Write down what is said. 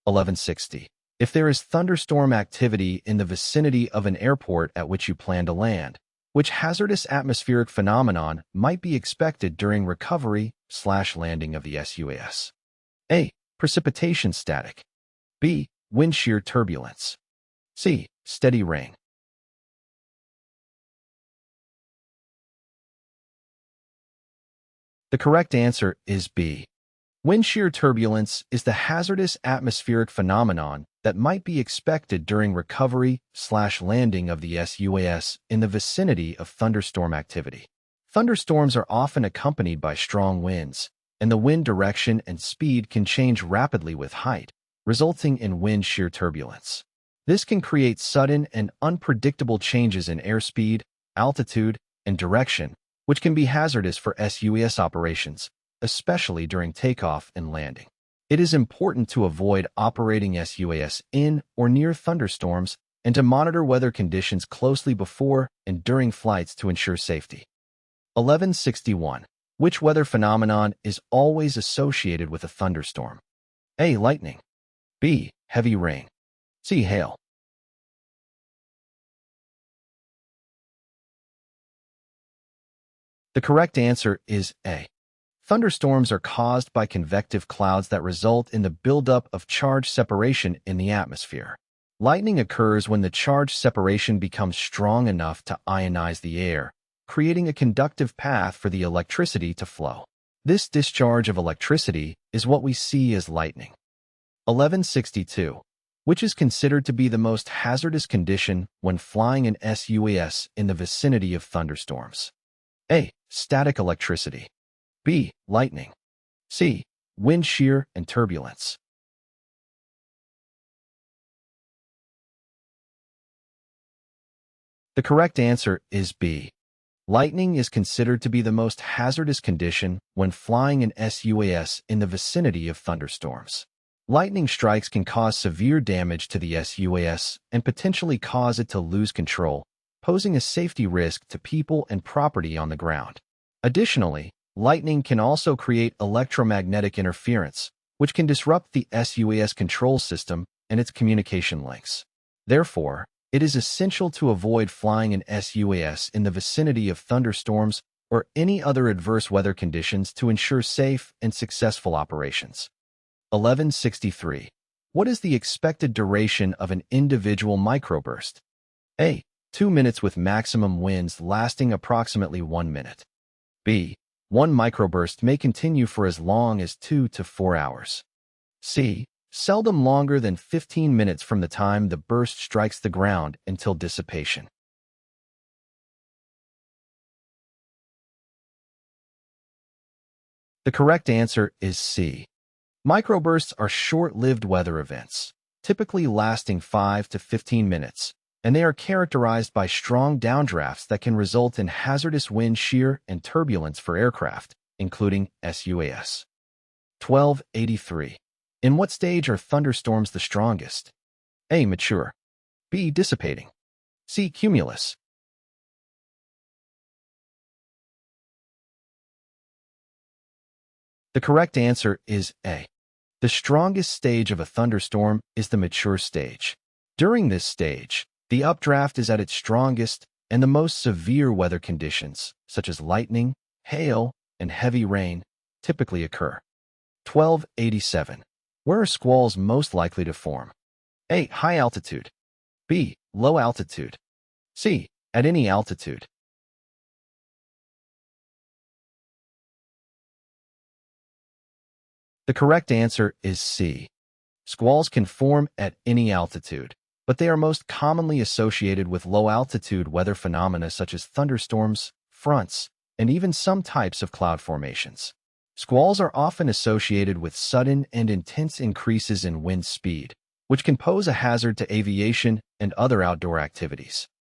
1160. If there is thunderstorm activity in the vicinity of an airport at which you plan to land, which hazardous atmospheric phenomenon might be expected during recovery/landing of the sUAS? A. Precipitation static. B. Wind shear turbulence. C. Steady rain. The correct answer is B. Wind shear turbulence is the hazardous atmospheric phenomenon that might be expected during recovery/landing of the sUAS in the vicinity of thunderstorm activity. Thunderstorms are often accompanied by strong winds, and the wind direction and speed can change rapidly with height, resulting in wind shear turbulence. This can create sudden and unpredictable changes in airspeed, altitude, and direction, which can be hazardous for sUAS operations, especially during takeoff and landing. It is important to avoid operating sUAS in or near thunderstorms and to monitor weather conditions closely before and during flights to ensure safety. 1161. Which weather phenomenon is always associated with a thunderstorm? A. Lightning. B. Heavy rain. C. Hail. The correct answer is A. Thunderstorms are caused by convective clouds that result in the buildup of charge separation in the atmosphere. Lightning occurs when the charge separation becomes strong enough to ionize the air, creating a conductive path for the electricity to flow. This discharge of electricity is what we see as lightning. 1162. Which is considered to be the most hazardous condition when flying an sUAS in the vicinity of thunderstorms? A. Static electricity. B. Lightning. C. Wind shear and turbulence. The correct answer is B. Lightning is considered to be the most hazardous condition when flying an sUAS in the vicinity of thunderstorms. Lightning strikes can cause severe damage to the sUAS and potentially cause it to lose control, posing a safety risk to people and property on the ground. Additionally, lightning can also create electromagnetic interference, which can disrupt the sUAS control system and its communication links. Therefore, it is essential to avoid flying an sUAS in the vicinity of thunderstorms or any other adverse weather conditions to ensure safe and successful operations. 1163. What is the expected duration of an individual microburst? A. 2 minutes with maximum winds lasting approximately 1 minute. B. 1 microburst may continue for as long as 2 to 4 hours. C. Seldom longer than 15 minutes from the time the burst strikes the ground until dissipation. The correct answer is C. Microbursts are short-lived weather events, typically lasting 5 to 15 minutes, and they are characterized by strong downdrafts that can result in hazardous wind shear and turbulence for aircraft, including sUAS. 1283. In what stage are thunderstorms the strongest? A. Mature. B. Dissipating. C. Cumulus. The correct answer is A. The strongest stage of a thunderstorm is the mature stage. During this stage, the updraft is at its strongest, and the most severe weather conditions, such as lightning, hail, and heavy rain, typically occur. 1287. Where are squalls most likely to form? A. High altitude. B. Low altitude. C. At any altitude. The correct answer is C. Squalls can form at any altitude, but they are most commonly associated with low-altitude weather phenomena such as thunderstorms, fronts, and even some types of cloud formations. Squalls are often associated with sudden and intense increases in wind speed, which can pose a hazard to aviation and other outdoor activities.